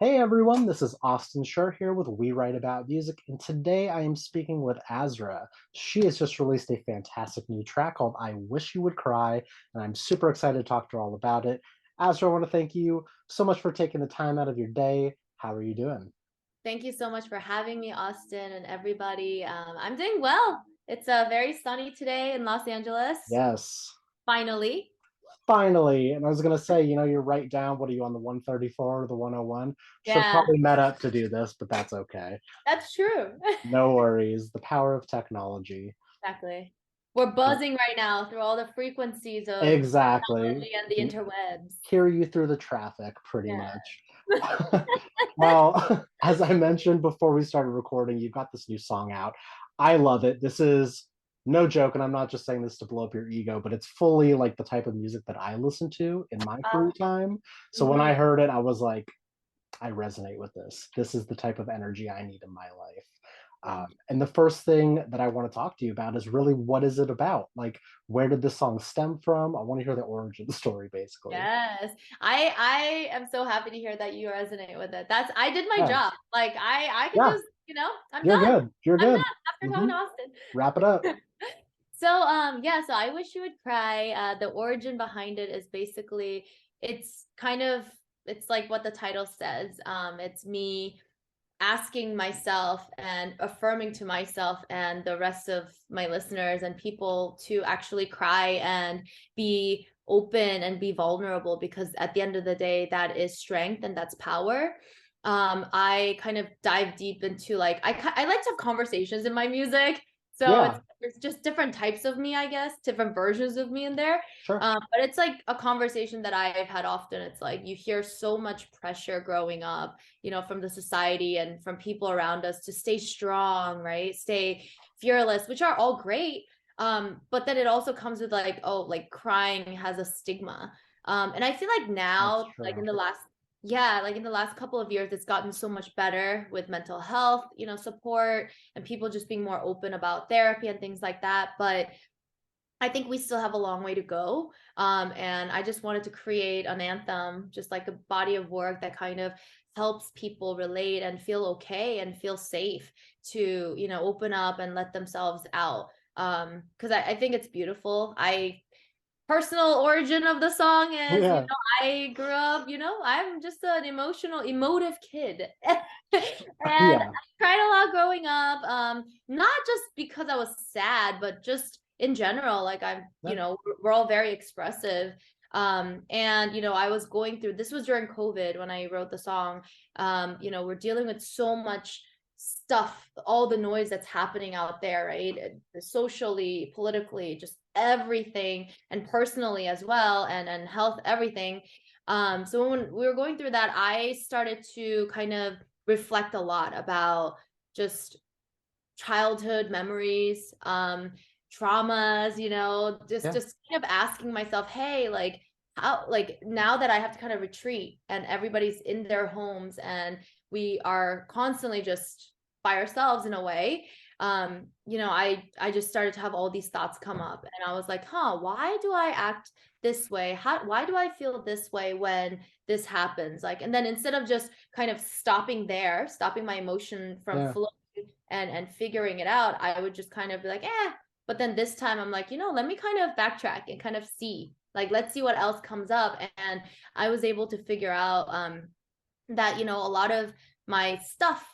Hey everyone, this is Austin Schur here with We Write About Music, and today I am speaking with AZRA. She has just released a fantastic new track called I Wish You Would Cry, and I'm super excited to talk to her all about it. AZRA, I want to thank you so much for taking the time out of your day. How are you doing? Thank you so much for having me, Austin, and everybody. I'm doing well. It's very sunny today in Los Angeles. Yes, Finally. finally. And I was going to say, you're right down. What are you on the 134 or the 101? Should have Yeah, probably met up to do this, but that's okay. that's true. No worries. The power of technology. Exactly. We're buzzing right now through all the frequencies of Exactly. technology and the interwebs. Hear you through the traffic, pretty Yeah. much. Well, as I mentioned before we started recording, you've got this new song out. I love it. This is no joke, and I'm not just saying this to blow up your ego, but it's fully like the type of music that I listen to in my free time. So when I Mhm. heard it, I was like, I resonate with this. This is the type of energy I need in my life. Thank you. And the first thing that I want to talk to you about is really what is it about? Like, where did this song stem from? I want to hear the origin story, basically. Yes. I am so happy to hear that you resonate with it. I did my Yeah, job. Like I could yeah, just, I'm you're done. good. You're I'm good. done after talking Hmm. to Austin. Wrap it up. So I wish you would cry. The origin behind it is basically it's kind of it's like what the title says. It's me asking myself and affirming to myself and the rest of my listeners and people to actually cry and be open and be vulnerable, because at the end of the day that is strength and that's power. I kind of dive deep into I like to have conversations in my music, so Yeah, it's just different types of me, I guess, different versions of me in there. sure. But it's like a conversation that I've had often. It's like you hear so much pressure growing up, from the society and from people around us to stay strong, right? Stay fearless, which are all great. But then it also comes with like, oh, like crying has a stigma. And I feel like That's now, like in true. the last, yeah, like in the last couple of years, it's gotten so much better with mental health, support and people just being more open about therapy and things like that. But I think we still have a long way to go. And I just wanted to create an anthem, just like a body of work that kind of helps people relate and feel okay and feel safe to, open up and let themselves out. Because I think it's beautiful. I personal origin of the song is, Yeah, I grew up, I'm just an emotive kid. And I yeah, cried a lot growing up. Not just because I was sad, but just in general. Like yeah, we're all very expressive. And I was going through, this was during COVID when I wrote the song. We're dealing with so much stuff, all the noise that's happening out there, right? Socially, politically, just everything, and personally as well, and health, everything. So when we were going through that, I started to kind of reflect a lot about just childhood memories, traumas, just yeah, just kind of asking myself, hey, like how, like now that I have to kind of retreat and everybody's in their homes and we are constantly just by ourselves in a way. I just started to have all these thoughts come up and I was like, huh, why do I act this way? Why do I feel this way when this happens? Like, and then instead of just kind of stopping there, stopping my emotion from yeah. flowing and figuring it out, I would just kind of be like, eh. But then this time I'm like, let me kind of backtrack and kind of see, like, let's see what else comes up. And I was able to figure out that, a lot of my stuff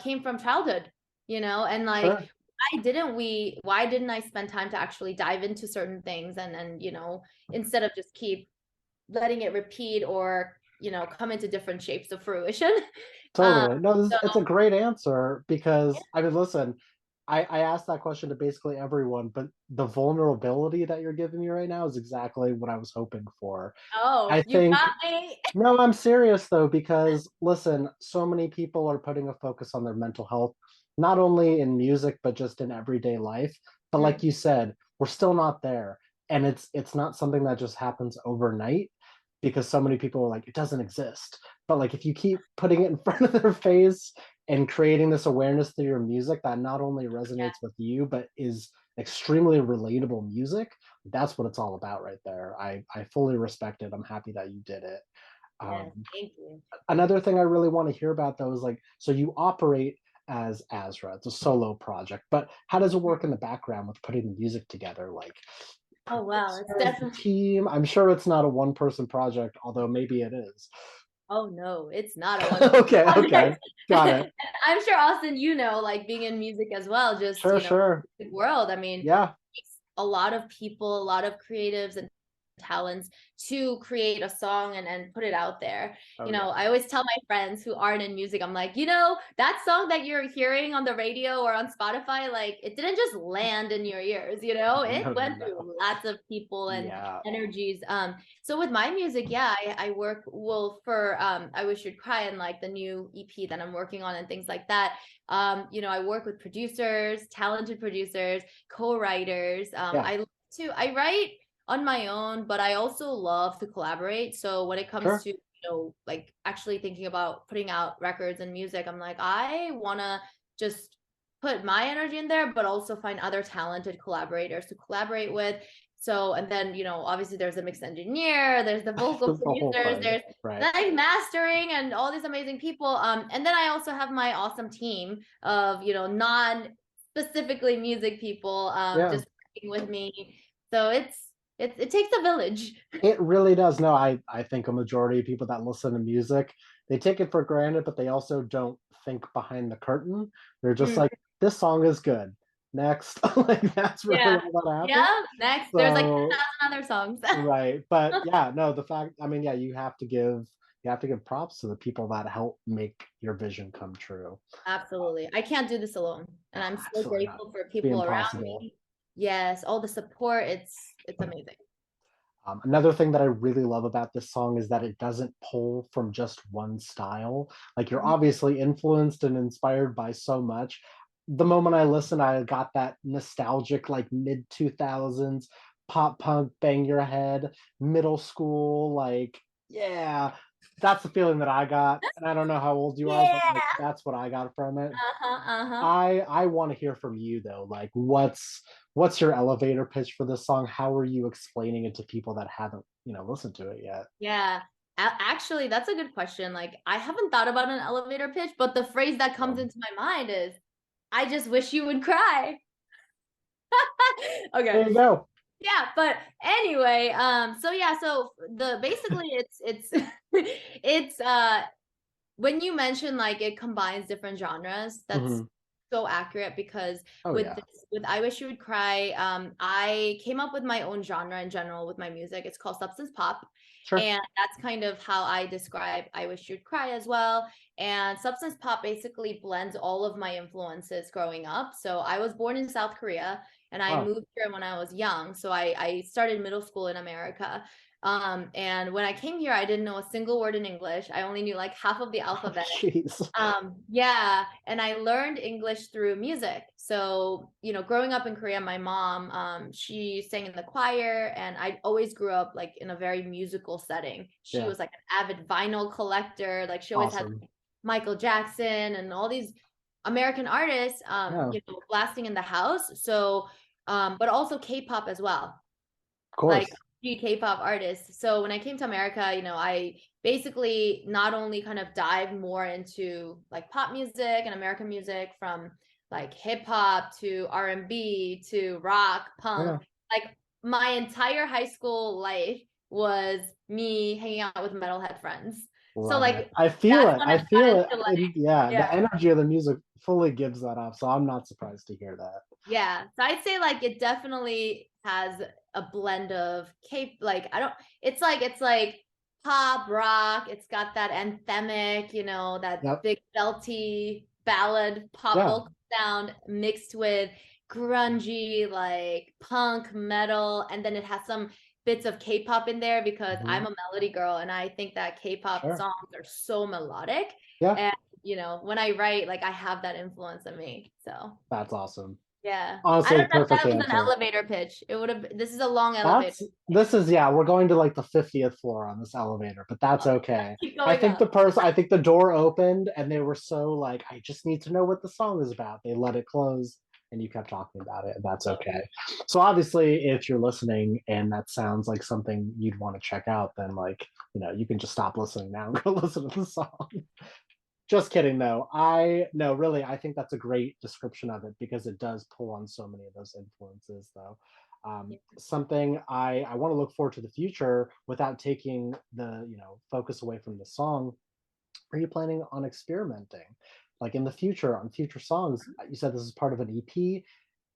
came from childhood, and like, Sure. why didn't I spend time to actually dive into certain things and, instead of just keep letting it repeat or, come into different shapes of fruition. um, Totally. No, so it's a great answer because I mean, listen, I asked that question to basically everyone, but the vulnerability that you're giving me right now is exactly what I was hoping for. I Oh, you think got me. no, I'm serious though, because listen, so many people are putting a focus on their mental health, not only in music, but just in everyday life. But like Mm, you said, we're still not there. And it's not something that just happens overnight because so many people are like, it doesn't exist. But like if you keep putting it in front of their face and creating this awareness through your music that not only yeah. resonates with you, but is extremely relatable music, that's what it's all about right there. I fully respect it. I'm happy that you did it. Yes, Um, thank you. Another thing I really want to hear about though is like, so you operate as AZRA, it's a solo project, but how does it work in the background with putting the music together? Like Oh wow, it's producers, the definitely team. I'm sure it's not a one person project, although maybe it is. oh no, it's not a one Okay, okay, project. got it. I'm sure Austin, you know, like being in music as well, just Sure, sure. the world. I mean, Yeah, takes a lot of people, a lot of creatives and talents to create a song and put it out there. oh yeah. I always tell my friends who aren't in music, I'm like, that song that you're hearing on the radio or on Spotify, like it didn't just land in your ears, it No, no, went no. through lots of people and Yeah, energies. So with my music, yeah, I work well for I Wish You'd Cry and like the new EP that I'm working on and things like that. I work with producers, talented producers, co-writers. yeah, I write on my own, but I also love to collaborate. So when it comes sure. to, like actually thinking about putting out records and music, I'm like, I wanna just put my energy in there, but also find other talented collaborators to collaborate with. So, and then, obviously there's a mixed engineer, there's the vocal The whole producers, thing, there's right? like mastering and all these amazing people. And then I also have my awesome team of, non specifically music people, Yeah. just working with me. So it takes a village. It really does. No, I think a majority of people that listen to music, they take it for granted, but they also don't think behind the curtain. They're just Mm, like, "This song is good. Next." Like, that's really yeah. all that happens. Yeah. Next, there's like So 10,000 other songs. right, but yeah, no, the fact I mean, yeah, you have to give props to the people that help make your vision come true. Absolutely. I can't do this alone. No, And I'm so absolutely not. grateful for Be people around impossible. me. Yes, all the support. It's amazing. Another thing that I really love about this song is that it doesn't pull from just one style. Like you're Mhm. obviously influenced and inspired by so much. The moment I listened, I got that nostalgic, like mid 2000s pop punk bang your head, middle school, like, yeah, that's the feeling that I got. And I don't know how old you are, but like Yeah. that's what I got from it. Uh-huh. Uh-huh. I want to hear from you though. Like what's your elevator pitch for this song? How are you explaining it to people that haven't, listened to it yet? Yeah. Actually, that's a good question. Like, I haven't thought about an elevator pitch, but the phrase that comes Um, into my mind is, I just wish you would cry. Okay. there you go. Yeah, but anyway, so yeah, so the basically it's it's when you mention like it combines different genres, that's Mhm. so accurate because Oh yeah. with I Wish You Would Cry, I came up with my own genre in general with my music. It's called substance pop. Sure. And that's kind of how I describe I Wish You'd Cry as well. And substance pop basically blends all of my influences growing up. So I was born in South Korea and I Wow. moved here when I was young. So I started middle school in America. And when I came here, I didn't know a single word in English. I only knew like half of the Oh, alphabet. jeez. Yeah, and I learned English through music. So, growing up in Korea, my mom, she sang in the choir, and I always grew up like in a very musical setting. She Yeah. was like an avid vinyl collector. Like she always had Awesome. like, Michael Jackson and all these American artists, Yeah. Of blasting in the house. So, but also K-pop as well, like course. K-pop artists. So when I came to America, I basically not only kind of dived more into like pop music and American music from like hip hop to R&B to rock, punk. Yeah. Like my entire high school life was me hanging out with metalhead friends. So Love it. like I feel that's it. when I I got feel it. into like And yeah, yeah. the energy of the music fully gives that off. So I'm not surprised to hear that. Yeah. So I'd say like it definitely has a blend of cape like I don't it's like pop rock, it's got that anthemic, that Yep. big belty ballad pop Yeah. vocal sound mixed with grungy like punk metal, and then it has some bits of K-pop in there because Mhm. I'm a melody girl and I think that K-pop Sure. songs are so melodic. Yeah. And when I write, like I have that influence in me. So That's awesome. yeah. I Honestly, don't know if perfect that was an answer. elevator pitch. It would have this is a long elevator. That's this is yeah, we're going to like the 50th floor on this elevator, but that's okay. Keep I going think up. the door opened and they were so like, I just need to know what the song is about. They let it close. and you kept talking about it, and that's okay. So obviously, if you're listening and that sounds like something you'd want to check out, then like, you can just stop listening now and go listen to the song. Just kidding though. I no, really, I think that's a great description of it because it does pull on so many of those influences though. Something I want to look forward to the future without taking the focus away from the song. Are you planning on experimenting, like in the future on future songs? You said this is part of an EP.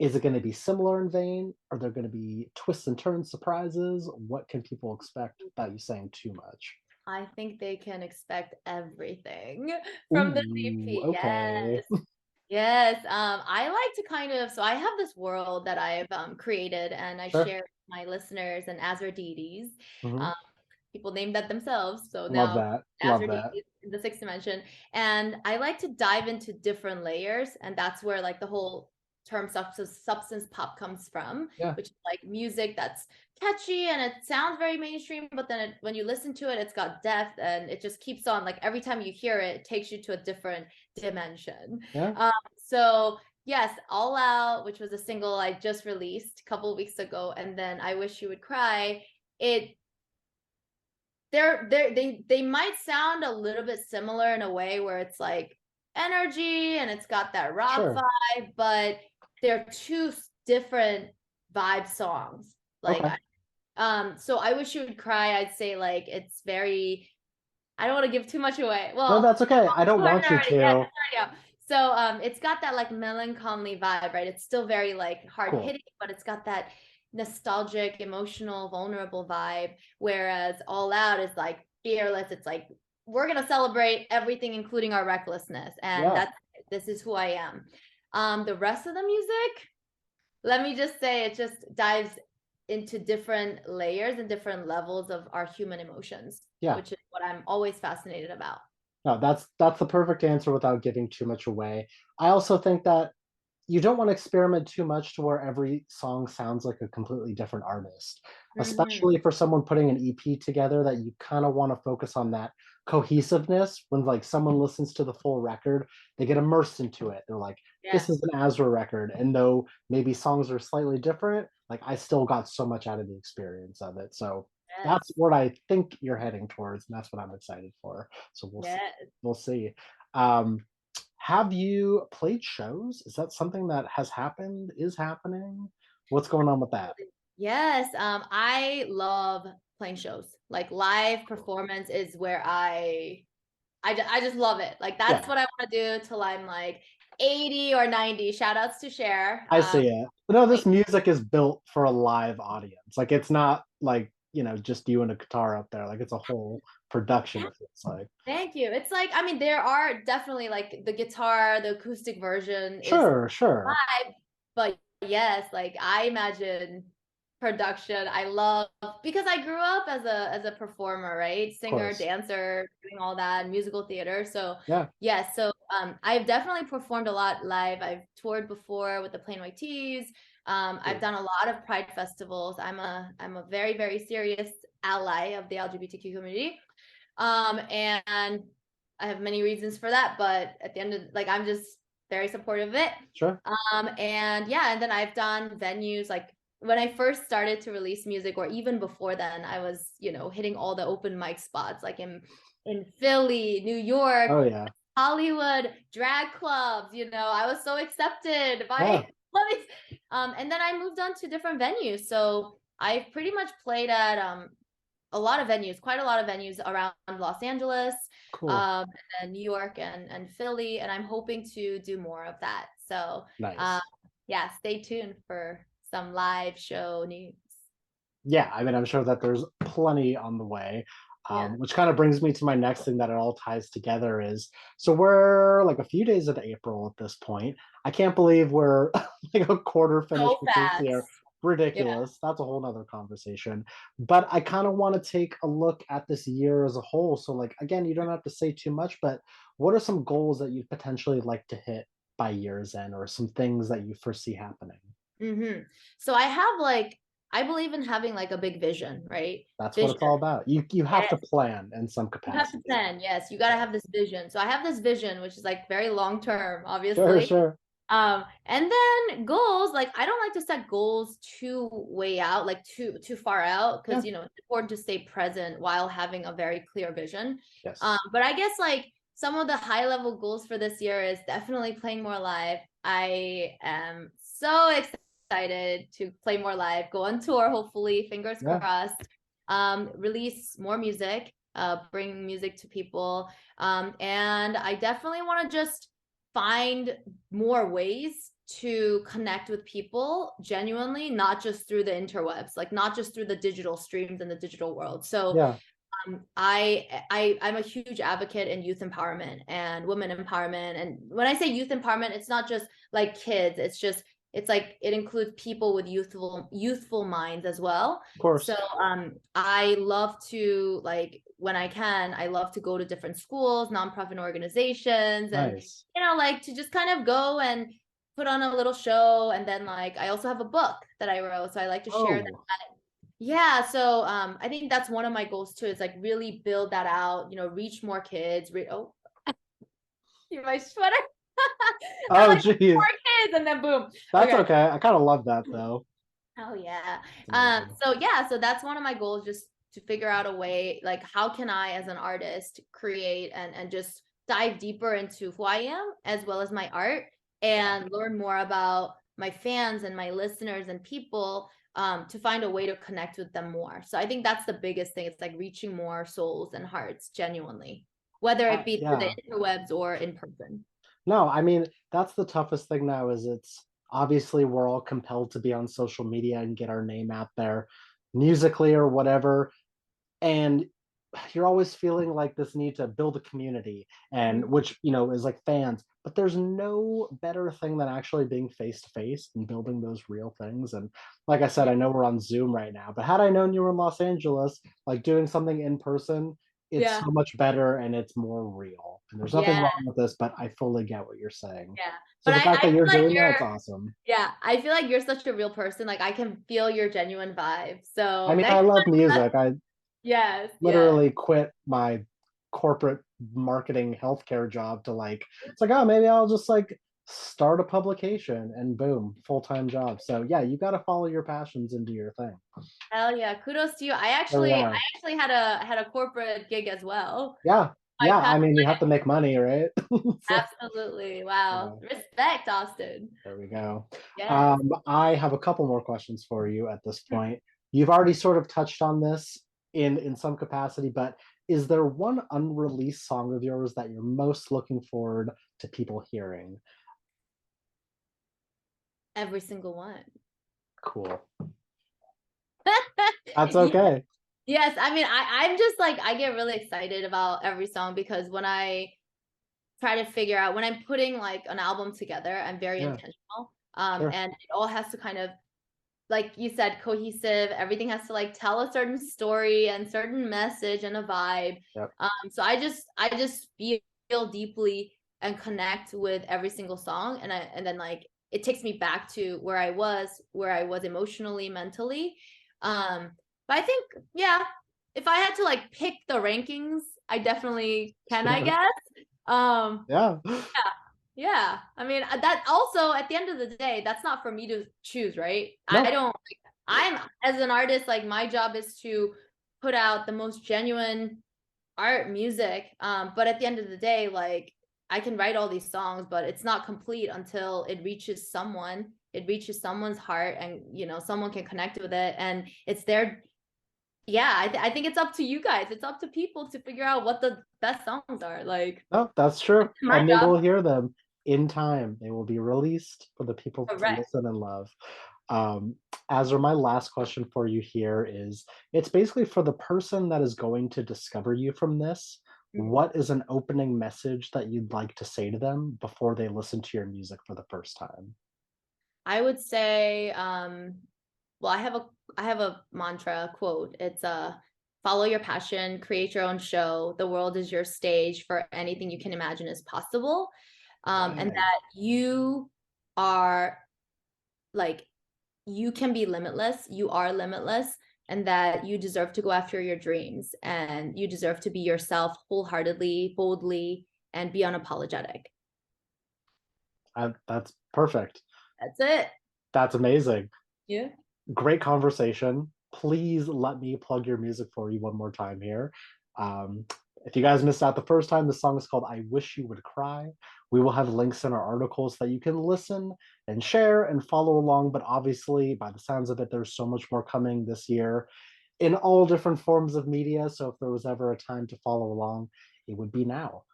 Is it going to be similar in vein? Are there going to be twists and turns, surprises? What can people expect without you saying too much? I think they can expect everything from this Ooh, EP. okay. Yes. Yes. I like to kind of, so I have this world that I've created and I Sure. share with my listeners and AZRA deities. Hmm. Um, People named that themselves. So Love now that. Love AZRA that. deities in the sixth dimension. And I like to dive into different layers. And that's where like the whole term substance pop comes from, Yeah, which is like music that's catchy and it sounds very mainstream, but then when you listen to it, it's got depth and it just keeps on like every time you hear it, it takes you to a different dimension. yeah, So yes, All Out, which was a single I just released a couple of weeks ago, and then I Wish You Would Cry. It they might sound a little bit similar in a way where it's like energy and it's got that rock sure. vibe, but they're two different vibe songs. Like Okay. so I Wish You Would Cry, I'd say like it's very, I don't want to give too much away. No, Well, that's okay. I don't it's want you already, yeah, to. it's already out. So it's got that like melancholy vibe, right? It's still very like hard Cool. hitting, but it's got that nostalgic, emotional, vulnerable vibe. Whereas All Out is like fearless. It's like we're gonna celebrate everything, including our recklessness, and Yeah, that's this is who I am. The rest of the music, let me just say, it just dives into different layers and different levels of our human emotions, yeah. which is what I'm always fascinated about. No, that's the perfect answer without giving too much away. I also think that you don't want to experiment too much to where every song sounds like a completely different artist, Hmm. especially for someone putting an EP together that you kind of want to focus on that cohesiveness. When like someone listens to the full record, they get immersed into it. They're like, this Yes, is an AZRA record. And though maybe songs are slightly different, like I still got so much out of the experience of it. So that's yes, what I think you're heading towards, and that's what I'm excited for. So we'll see. yes. We'll see. Um, have you played shows? Is that something that has happened, is happening? What's going on with that? Yes, I love playing shows. Like live performance is where I just love it. Like that's Yeah, what I want to do till I'm like 80 or 90. Shout outs to Cher. I see it. No, this Like music is built for a live audience. Like it's not like, just you and a guitar up there. Like it's a whole production, it feels like. thank you. It's like, I mean, there are definitely like the guitar, the acoustic version is Sure, sure. live, but yes, like I imagine production. I love because I grew up as a performer, right? Of Singer, course. dancer, doing all that, musical theater. So Yeah, yes, so I've definitely performed a lot live. I've toured before with the Plain White Tees. I've cool. done a lot of Pride festivals. I'm a very, very serious ally of the LGBTQ community. And I have many reasons for that, but at the end of like I'm just very supportive of it. Sure. And yeah, and then I've done venues like when I first started to release music, or even before then, I was, hitting all the open mic spots, like in Philly, New York, Oh yeah. Hollywood, drag clubs, I was so accepted Yeah, by and then I moved on to different venues. So I've pretty much played at a lot of venues, quite a lot of venues around Los Angeles, cool. and New York and Philly, and I'm hoping to do more of that. So, um, Nice. yeah, stay tuned for some live show news. Yeah, I mean, I'm sure that there's plenty on the way. Yeah. Which kind of brings me to my next thing that it all ties together is so we're like a few days into April at this point. I can't believe we're like a quarter finished So with this year. fast. Yeah. Ridiculous. That's a whole nother conversation. But I kind of want to take a look at this year as a whole. So, like, again, you don't have to say too much, but what are some goals that you'd potentially like to hit by year's end, or some things that you foresee happening? Hmm. So I have like, I believe in having like a big vision, right? That's what Vision. it's all about. You have to Yes. plan in some You have to capacity. plan. Yes. You got to Yeah. have this vision. So I have this vision, which is like very long term, Sure, obviously. sure. And then goals, like I don't like to set goals too way out, like too far out, Yeah. because it's important to stay present while having a very clear vision. Yes. But I guess like some of the high level goals for this year is definitely playing more live. I am so excited to play more live, go on tour, hopefully, fingers Yeah. crossed. Release more music, bring music to people. And I definitely want to just find more ways to connect with people genuinely, not just through the interwebs, like not just through the digital streams and the digital world. So Yeah. I'm a huge advocate in youth empowerment and women empowerment. And when I say youth empowerment, it's not just like kids. It's like it includes people with youthful minds as well. Of So course. I love to, like, when I can, I love to go to different schools, nonprofit organizations, and Nice. like to just kind of go and put on a little show. And then like I also have a book that I wrote, so I like to share that. Oh, Yeah, so I think that's one of my goals too, is like really build that out, reach more kids. Oh, you my sweater. I'm oh, like geez. more kids, and then boom. That's Okay. okay. I kind of love that though. Oh yeah. It's amazing. So yeah, so that's one of my goals, just to figure out a way, like how can I as an artist create and just dive deeper into who I am as well as my art, Yeah. and learn more about my fans and my listeners and people, to find a way to connect with them more. So I think that's the biggest thing. It's like reaching more souls and hearts genuinely, whether it be through the Yeah. interwebs or in person. No, I mean, that's the toughest thing now is it's obviously we're all compelled to be on social media and get our name out there musically or whatever. And you're always feeling like this need to build a community and Mhm. which, is like fans, but there's no better thing than actually being face to face and building those real things. And like I said, Yeah. I know we're on Zoom right now, but had I known you were in Los Angeles, like doing something in person, it's Yeah. so much better and it's more real. And there's nothing Yeah. wrong with this, but I fully get what you're saying. Yeah. So But the fact I that feel you're like doing that, it's you're awesome. Yeah, I feel like you're such a real person. Like I can feel your genuine vibe. I So mean, I next love time, music. I yes, yes, literally quit my corporate marketing healthcare job to like it's like, oh, maybe I'll just like start a publication and boom, full-time job. So yeah, you got to follow your passions and do your thing. hell yeah, kudos to you. I There we actually, I are. actually had a corporate gig as well. Yeah. I Yeah, kind I of mean, you have to make money, right? So absolutely, wow, yeah, respect, Austin. there we go. Yes. I have a couple more questions for you at this point. You've already sort of touched on this in some capacity, but is there one unreleased song of yours that you're most looking forward to people hearing? Every single one. Cool. That's okay. Yes, I mean, I'm just like, I get really excited about every song, because try to figure out when I'm putting like an album together, I'm very Yeah, intentional. sure. And it all has to kind of, like you said, cohesive. Everything has to like tell a certain story and certain message and a vibe. Yep. So I just feel deeply and connect with every single song, and then like it takes me back to where I was emotionally, mentally. But I think, yeah, if I had to like pick the rankings, I definitely can, I Sure. guess. Um, Yeah. yeah. Yeah. I mean, that also, at the end of the day, that's not for me to choose, right? I No. don't, I'm, as an artist, like my job is to put out the most genuine art, music. But at the end of the day, like I can write all these songs, but it's not complete until it reaches someone. It reaches someone's heart, and someone can connect with it, and it's their. Yeah, I think it's up to you guys. It's up to people to figure out what the best songs are. Like, No, that's true. my And they job. will hear them in time. They will be released for the people to Correct. listen and love. Um, Azra, my last question for you here is it's basically for the person that is going to discover you from this. What is an opening message that you'd like to say to them before they listen to your music for the first time? I would say, well, I have a mantra quote. It's follow your passion, create your own show. The world is your stage, for anything you can imagine is possible. And Good. that you are, like, you can be limitless, you are limitless, and that you deserve to go after your dreams, and you deserve to be yourself wholeheartedly, boldly, and be unapologetic. That's Perfect. That's it. That's amazing. Yeah. Great conversation. Please let me plug your music for you one more time here. Um, if you guys missed out the first time, the song is called I Wish You Would Cry. We will have links in our articles that you can listen and share and follow along. But obviously, by the sounds of it, there's so much more coming this year in all different forms of media. So if there was ever a time to follow along, it would be now.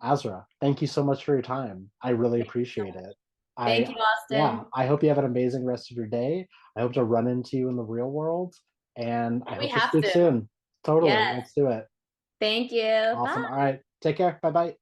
Azra, thank you so much for your time. I really appreciate it. I Thank you, Yeah, Austin. I hope you have an amazing rest of your day. I hope to run into you in the real world, and I We hope to have speak to. soon. Totally, Yes. let's do it. Thank you. Awesome. All Bye. right, take care. Bye bye.